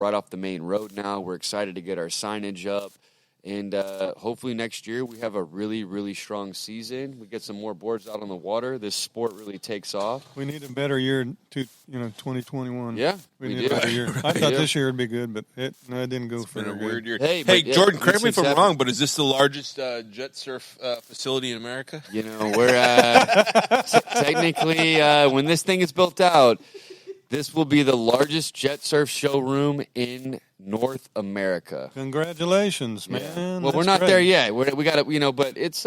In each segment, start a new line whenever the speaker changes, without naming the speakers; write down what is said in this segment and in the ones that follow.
right off the main road now. We're excited to get our signage up. And hopefully next year we have a really, really strong season. We get some more boards out on the water. This sport really takes off.
We need a better year, 2021.
Yeah,
we need a better year. I thought this year would be good, but it didn't go for
a weird year.
Hey,
Jordan, correct me if I'm wrong, but is this the largest jet surf facility in America?
We're technically, when this thing is built out, this will be the largest jet surf showroom in North America.
Congratulations, man.
Yeah. Well, we're not there yet. We got to, but it's,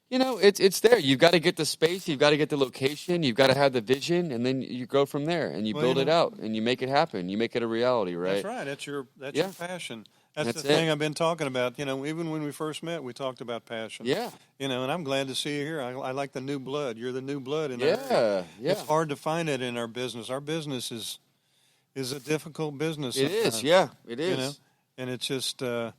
it's there. You've got to get the space. You've got to get the location. You've got to have the vision, and then you go from there, and you build it out, and you make it happen. You make it a reality, right?
That's right. That's your passion. That's the thing I've been talking about. Even when we first met, we talked about passion.
Yeah.
And I'm glad to see you here. I like the new blood. You're the new blood in our
area. Yeah.
It's hard to find it in our business. Our business is a difficult business.
It is, yeah. It is.
And it's just, when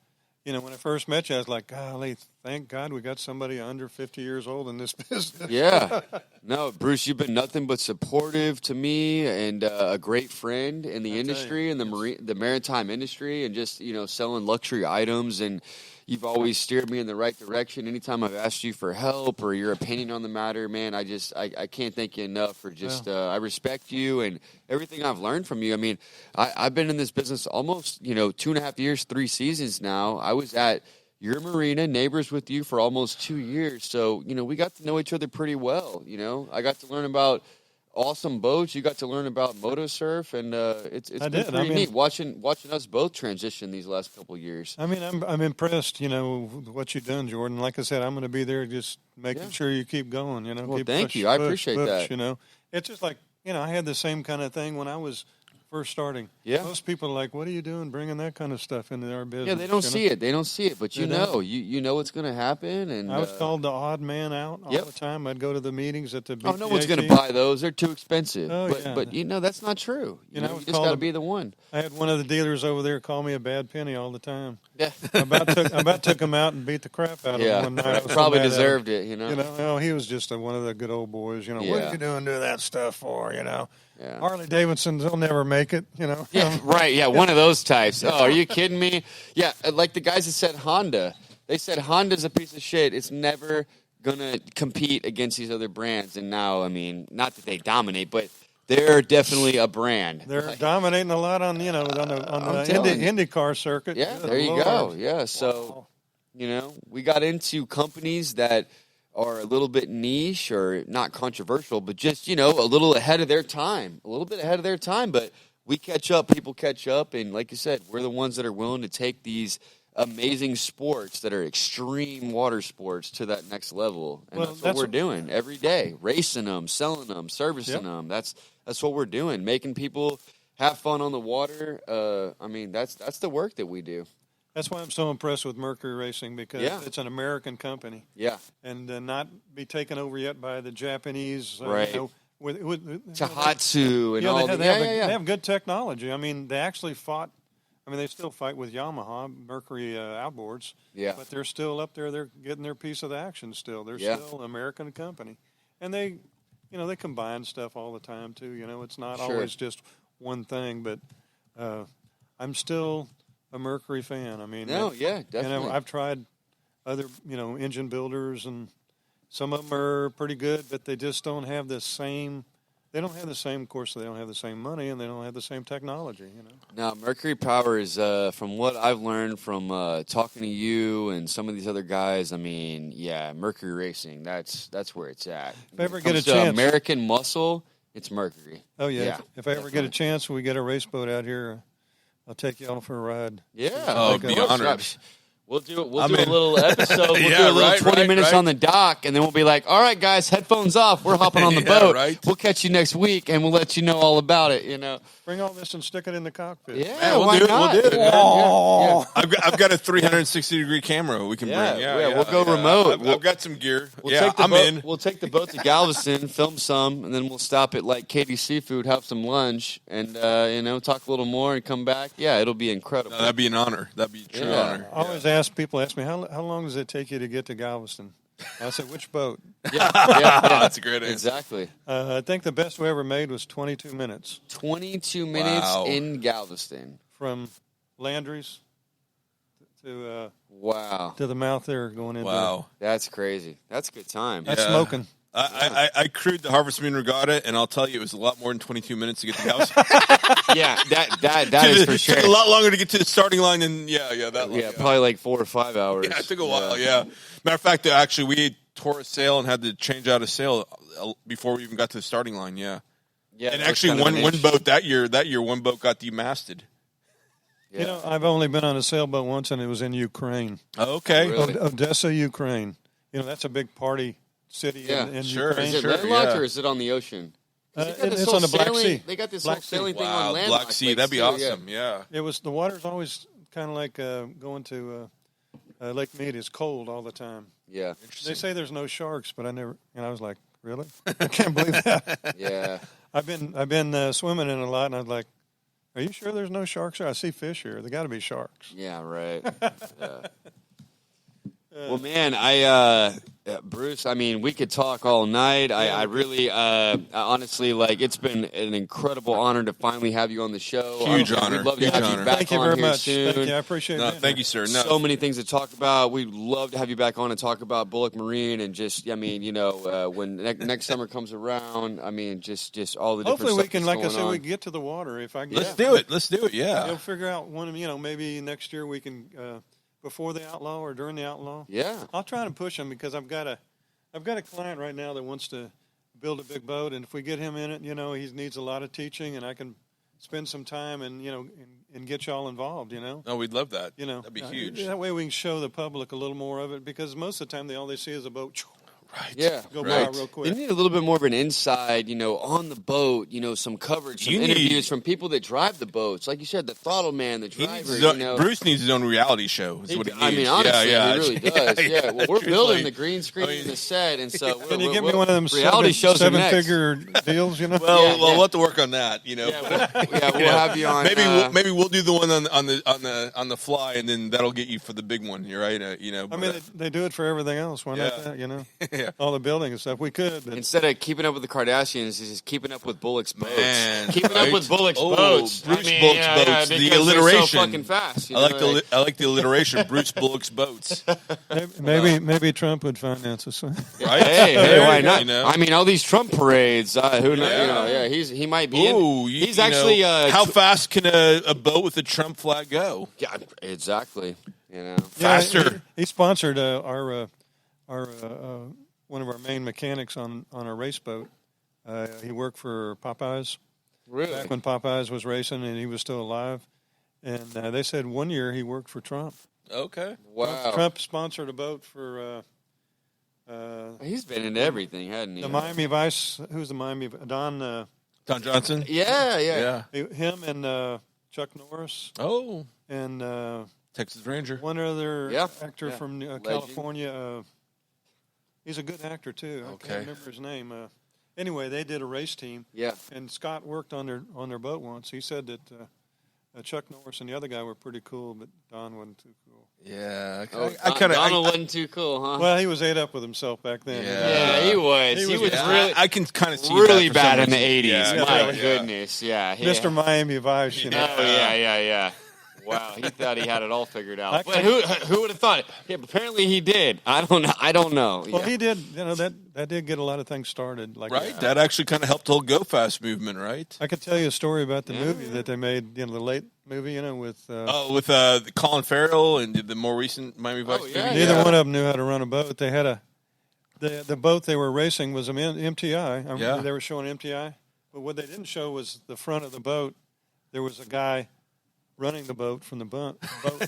I first met you, I was like, golly, thank God we got somebody under 50 years old in this business.
Yeah. No, Bruce, you've been nothing but supportive to me and a great friend in the industry and the maritime industry and just, selling luxury items. And you've always steered me in the right direction. Anytime I've asked you for help or your opinion on the matter, man, I can't thank you enough for just, I respect you and everything I've learned from you. I mean, I've been in this business almost, 2.5 years, 3 seasons now. I was at your marina, neighbors with you for almost 2 years. So, we got to know each other pretty well. I got to learn about awesome boats. You got to learn about motosurf, and it's been pretty neat watching us both transition these last couple of years.
I mean, I'm impressed, with what you've done, Jordan. Like I said, I'm going to be there just making sure you keep going,
Well, thank you. I appreciate that.
It's just like, I had the same kind of thing when I was first starting.
Yeah.
Most people are like, what are you doing bringing that kind of stuff into our business?
Yeah, they don't see it. They don't see it, but you know what's going to happen. And
I was called the odd man out all the time. I'd go to the meetings at the BPAT.
No one's going to buy those. They're too expensive. But that's not true. You just got to be the one.
I had one of the dealers over there call me a bad penny all the time.
Yeah.
I about took him out and beat the crap out of him one night.
Probably deserved it,
he was just one of the good old boys. What are you doing that stuff for, Yeah. Harley Davidsons, they'll never make it,
Yeah, right, yeah, one of those types. Oh, are you kidding me? Yeah, like the guys that said Honda. They said Honda's a piece of shit. It's never going to compete against these other brands. And now, I mean, not that they dominate, but they're definitely a brand.
They're dominating a lot on the IndyCar circuit.
Yeah, there you go. Yeah, so, we got into companies that are a little bit niche or not controversial, but just, a little ahead of their time. A little bit ahead of their time, but we catch up, people catch up, and like you said, we're the ones that are willing to take these amazing sports that are extreme water sports to that next level. And that's what we're doing every day, racing them, selling them, servicing them. That's what we're doing, making people have fun on the water. That's the work that we do.
That's why I'm so impressed with Mercury Racing, because it's an American company.
Yeah.
And not be taken over yet by the Japanese.
Right.
Tohatsu
and all that.
They have good technology. I mean, they actually fought. I mean, they still fight with Yamaha, Mercury outboards.
Yeah.
But they're still up there. They're getting their piece of the action still. They're still an American company. And they combine stuff all the time, too. It's not always just one thing. But I'm still a Mercury fan. I mean,
definitely.
I've tried other, engine builders, and some of them are pretty good, but they just don't have the same. They don't have the same. Of course, they don't have the same money, and they don't have the same technology.
Now, Mercury Power is, from what I've learned from talking to you and some of these other guys. I mean, Mercury Racing. That's where it's at.
If I ever get a chance,
American muscle, it's Mercury.
Oh yeah. If I ever get a chance, we get a race boat out here. I'll take you all for a ride.
Yeah.
I'd be honored.
We'll do a little episode. We'll do a little 20 minutes on the dock, and then we'll be like, all right, guys, headphones off. We're hopping on the boat.
Right.
We'll catch you next week, and we'll let you know all about it,
Bring all this and stick it in the cockpit.
Yeah,
we'll do it.
not?
We'll do it.
Yeah.
I've got a 360-degree camera we can bring.
Yeah, we'll go remote.
I've got some gear.
I'm in. We'll take the boat to Galveston, film some, and then we'll stop at like Katie's Seafood, have some lunch, and talk a little more and come back. Yeah, it'll be incredible.
No, that'd be an honor. That'd be a true honor.
I always people ask me, how long does it take you to get to Galveston? I said, which boat?
Yeah,
that's a great answer.
Exactly.
I think the best we ever made was 22 minutes.
22 minutes in Galveston.
from Landry's to
wow,
to the mouth there going into.
Wow,
that's crazy. That's a good time.
That's smoking.
I crewed the Harvest Moon Regatta, and I'll tell you, it was a lot more than 22 minutes to get to the house.
Yeah, that is for sure.
Took a lot longer to get to the starting line than that long.
Yeah, probably like 4 or 5 hours.
Yeah, it took a while. Yeah. Matter of fact, actually, we tore a sail and had to change out a sail before we even got to the starting line. Yeah.
Yeah,
and actually, one boat that year, one boat got demasted.
Yeah. You know, I've only been on a sailboat once, and it was in Ukraine.
Oh, okay.
Really?
Odessa, Ukraine. You know, that's a big party city in
sure.
Ukraine.
Is it landlocked or is it on the ocean?
It's on the Black Sea.
They got this
Black
whole sailing
Sea.
thing on land.
Black Sea, that'd be awesome. Yeah.
It was the water's always kind of like going to Lake Mead. It's cold all the time.
Yeah.
They say there's no sharks, but I never. And I was like, really? I can't believe that.
Yeah.
I've been swimming in a lot, and I was like, are you sure there's no sharks here? I see fish here. There got to be sharks.
Yeah. Right. Yeah. Well, man, Bruce, I mean, we could talk all night. I really, honestly, like, it's been an incredible honor to finally have you on the show.
Huge honor.
We'd love to
Huge
have
honor.
you back
Thank you
on
very
here
much.
soon.
Thank you. I appreciate it.
Thank you, sir. No.
So many things to talk about. We'd love to have you back on and talk about Bullock Marine and just, I mean, you know, when next summer comes around, I mean, just all the different
Hopefully
stuff
we can,
that's
like I
going
said,
on.
we can get to the water. If I can.
Let's do it. Let's do it. Yeah.
We'll figure out one. You know, maybe next year we can before the outlaw or during the outlaw.
Yeah.
I'll try to push him because I've got a client right now that wants to build a big boat, and if we get him in it, you know, he needs a lot of teaching, and I can spend some time and you know and get y'all involved. You know.
Oh, we'd love that.
You know,
that'd be huge.
That way we can show the public a little more of it because most of the time all they see is a boat.
Right.
Yeah.
Go
right.
by real quick.
They need a little bit more of an inside, you know, on the boat, you know, some coverage, some interviews from people that drive the boats. Like you said, the throttle man, the driver, you know.
Bruce needs his own reality show. Is what he needs.
I mean, honestly, he really does. Yeah. Well, we're building the green screen and the set, and so
Can you give me one of them
reality shows
seven-figure deals? You know.
Well, we'll have to work on that. You know.
Yeah, we'll have you on.
Maybe we'll do the one on the fly, and then that'll get you for the big one. You're right. You know.
I mean, they do it for everything else. Why not that? You know.
Yeah.
All the building and stuff. We could. But
instead of keeping up with the Kardashians, it's just keeping up with Bullock's boats.
Man,
keeping up with Bullock's boats.
Bruce Bullock's boats. The alliteration.
So fucking fast.
I like the alliteration. Bruce Bullock's boats.
Maybe Trump would finance us.
Right?
Hey, why not?
You know?
I mean, all these Trump parades. Who knows? You know, yeah, he might be. He's actually.
How fast can a boat with a Trump flag go?
Yeah, exactly. You know,
faster.
He sponsored our one of our main mechanics on our race boat. He worked for Popeyes.
Really?
Back when Popeyes was racing and he was still alive. And they said 1 year he worked for Trump.
Okay.
Wow.
Trump sponsored a boat for.
He's been into everything, hasn't he?
The Miami Vice. Who's the Miami? Don
Johnson.
Yeah.
Him and Chuck Norris.
Oh.
And
Texas Ranger.
one other actor from California. He's a good actor too. I can't remember his name. Anyway, they did a race team.
Yeah.
And Scott worked on their boat once. He said that Chuck Norris and the other guy were pretty cool, but Don wasn't too cool.
Yeah.
Donald wasn't too cool, huh?
Well, he was ate up with himself back then.
Yeah, he was. He was really.
I can kind of see
really
that
bad in the 80s.
Yeah,
My goodness. Yeah.
Mr. Miami Vice. You know.
Oh yeah. Wow, he thought he had it all figured out. But
Actually,
who would have thought it? Yeah, apparently he did. I don't know.
Well, he did. You know that did get a lot of things started. Like
right. That actually kind of helped the whole Go Fast movement, right?
I could tell you a story about the movie that they made. You know, the late movie. You know, with
Colin Farrell and the more recent Miami Vice movie.
Neither one of them knew how to run a boat. They had the boat they were racing was an MTI. I remember they were showing MTI, but what they didn't show was the front of the boat. There was a guy running the boat from the boat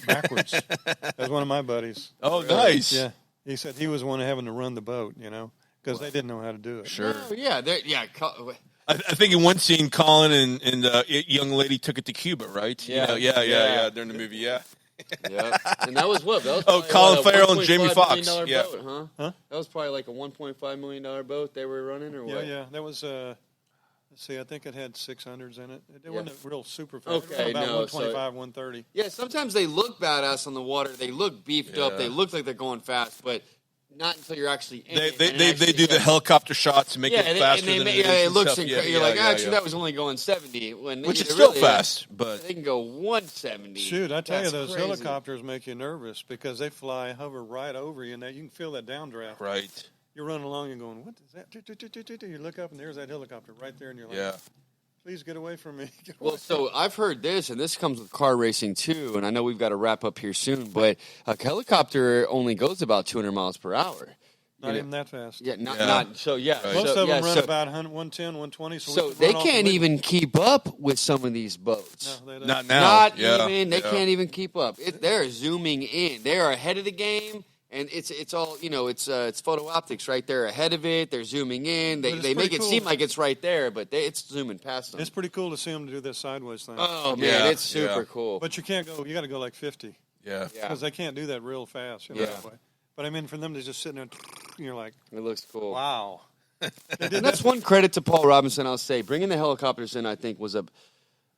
backwards. That was one of my buddies.
Oh, nice.
Yeah. He said he was the one having to run the boat, you know, because they didn't know how to do it.
Sure.
No, yeah.
I think in one scene, Colin and young lady took it to Cuba, right?
Yeah.
Yeah. During the movie, yeah.
Yeah. And that was what? That was
Colin Farrell and Jamie Foxx.
Yeah. Boat, huh? That was probably like a $1.5 million boat they were running, or what?
Yeah. That was. Let's see, I think it had 600s in it. It wasn't a real super fast.
Okay,
about
no,
125, 130.
Yeah, sometimes they look badass on the water. They look beefed up. They look like they're going fast, but Not until you're actually in
They
it.
they do the helicopter shots and make it faster than it is.
It looks
and
incredible. You're like, actually, that was only going 70.
Which is still fast, but
they can go 170.
Shoot, I tell you, those
crazy.
helicopters make you nervous because they hover right over you, and you can feel that downdraft.
Right.
You're running along and going, what is that? You look up, and there's that helicopter right there, and you're like, please get away from me.
Well, so I've heard this, and this comes with car racing too, and I know we've got to wrap up here soon, but a helicopter only goes about 200 miles per hour.
Not even that fast.
Yeah, not so. Yeah,
right.
Most of them run about 110, 120.
So they can't even keep up with some of these boats.
No, they don't.
Not now.
Not even. They can't even keep up. They're zooming in. They are ahead of the game. And it's all, it's photo optics right there ahead of it. They're zooming in. They make it seem like it's right there, but it's zooming past them.
It's pretty cool to see them do this sideways thing.
Oh, man, it's super cool.
But you can't go, you got to go like 50.
Yeah.
Because they can't do that real fast. That way. But I mean, for them to just sit there and you're like,
it looks cool.
Wow.
And that's one credit to Paul Robinson, I'll say. Bringing the helicopters in, I think,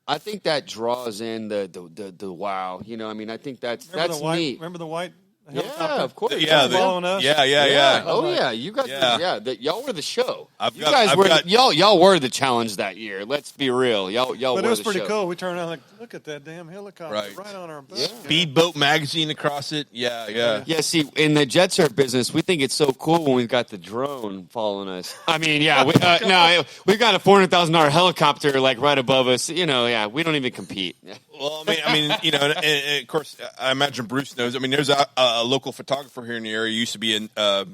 I think that draws in the wow. I think that's neat.
Remember the white helicopter?
Yeah, of course.
Following us?
Yeah.
Oh yeah, you guys. Y'all were the show.
Y'all
y'all were the challenge that year. Let's be real. Y'all were the show.
But it was pretty cool. We turned around like, look at that damn helicopter right on our boat.
Yeah.
Speedboat magazine across it. Yeah.
Yeah, see, in the jet surf business, we think it's so cool when we've got the drone following us. I mean, we've got a $400,000 helicopter like right above us. We don't even compete.
Well, I mean, and of course, I imagine Bruce knows. I mean, there's a local photographer here in the area. He used to be in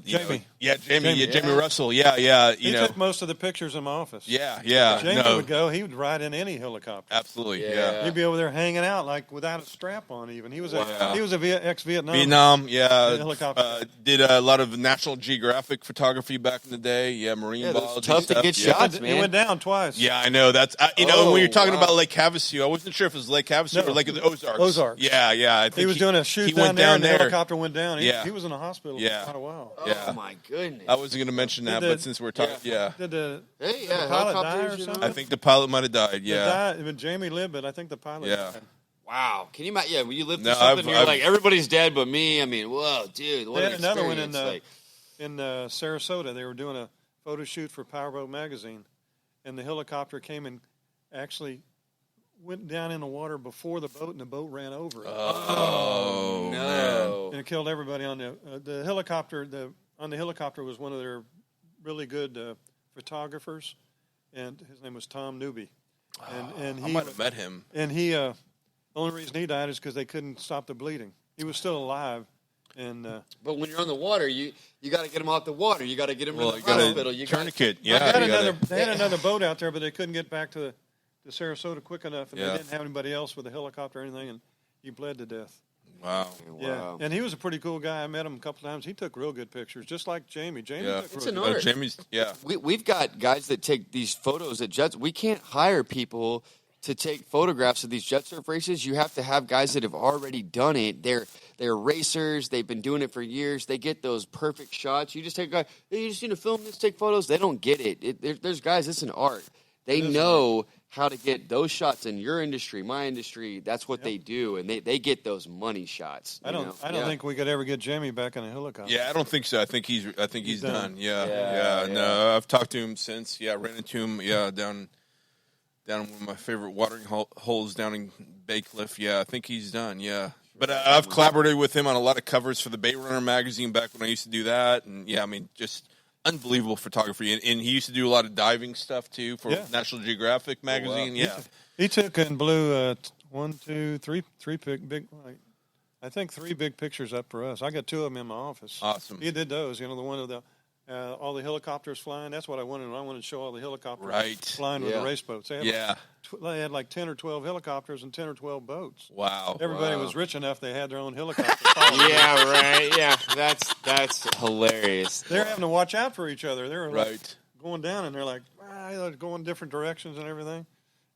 Jamie.
Jamie Russell. Yeah.
He took most of the pictures in my office.
Yeah.
Jamie would go. He would ride in any helicopter.
Absolutely. Yeah.
He'd be over there hanging out like without a strap on. Even he was a ex-Vietnam.
Helicopter. Did a lot of National Geographic photography back in the day. Yeah, marine biology
tough
stuff.
to get shots, man.
He went down twice.
Yeah, I know. That's when you're talking about Lake Havasu, I wasn't sure if it was Lake Havasu or Lake of the Ozarks.
Ozarks.
Yeah. I think
he was doing a shoot
he
down
went
there,
down
and
there.
the helicopter went down. He was in a hospital for
Yeah.
quite a while.
Oh my goodness!
I wasn't going to mention that, but since we're talking,
Did the
pilot
die or something?
I think the pilot might have died. Yeah,
Jamie lived, but I think the pilot died.
Wow. Can you imagine? Yeah, when you live through
No,
something, you're like, everybody's dead but me. I mean, whoa, dude. What
They had
an
another one
experience.
in Sarasota. They were doing a photo shoot for Powerboat magazine, and the helicopter came and actually went down in the water before the boat, and the boat ran over it.
Oh
no.
man.
And it killed everybody on the helicopter. On the helicopter was one of their really good photographers, and his name was Tom Newby. And he
I might have met him.
And he, the only reason he died is because they couldn't stop the bleeding. He was still alive. And
but when you're on the water, you got to get him off the water. You got to get him to the
you gotta
hospital. You
tourniquet.
they had another boat out there, but they couldn't get back to Sarasota quick enough, and they didn't have anybody else with a helicopter or anything, and he bled to death.
Wow.
Yeah, and he was a pretty cool guy. I met him a couple times. He took real good pictures, just like Jamie. Jamie took
It's
real
an
good
art.
Jamie's. Yeah.
We've got guys that take these photos at jets. We can't hire people to take photographs of these jet surf races. You have to have guys that have already done it. They're racers. They've been doing it for years. They get those perfect shots. You just take a guy, hey, you just need to film this, take photos. They don't get it. There's guys, it's an art. They know how to get those shots in your industry, my industry. That's what they do, and they get those money shots.
I don't think we could ever get Jamie back in a helicopter.
Yeah, I don't think so. I think he's done. Yeah. No, I've talked to him since. Yeah, ran into him. Yeah, down one of my favorite watering holes down in Bay Cliff. Yeah, I think he's done. Yeah. But I've collaborated with him on a lot of covers for the Bay Runner magazine back when I used to do that. And, yeah, I mean, just unbelievable photography. And he used to do a lot of diving stuff, too, for National Geographic magazine.
Oh, wow. Yeah. He took and blew three big, I think 3 big pictures up for us. I got 2 of them in my office.
Awesome.
He did those, the one of the all the helicopters flying. That's what I wanted. I wanted to show all the helicopters flying with the race boats. They had like 10 or 12 helicopters and 10 or 12 boats.
Wow.
Everybody was rich enough they had their own helicopter.
Yeah, right. Yeah, that's hilarious.
They're having to watch out for each other. They're going down, and they're like, they're going different directions and everything.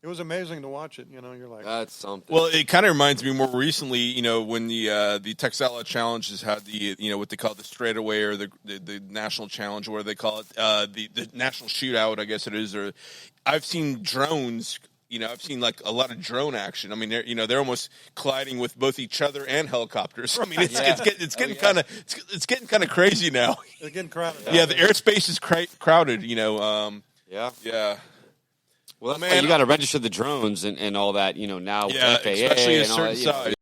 It was amazing to watch it. You're like,
that's something.
Well, it kind of reminds me more recently, when the Texala Challenge has had the what they call the straightaway or the national challenge, or they call it the national shootout, I guess it is. Or I've seen drones, I've seen like a lot of drone action. I mean, they're almost colliding with both each other and helicopters. I mean, it's getting kind of crazy now.
It's getting crowded.
Yeah, the airspace is crowded. Yeah.
Well, man, you got to register the drones and all that. Now with FAA
especially a
and all
certain
that,
size.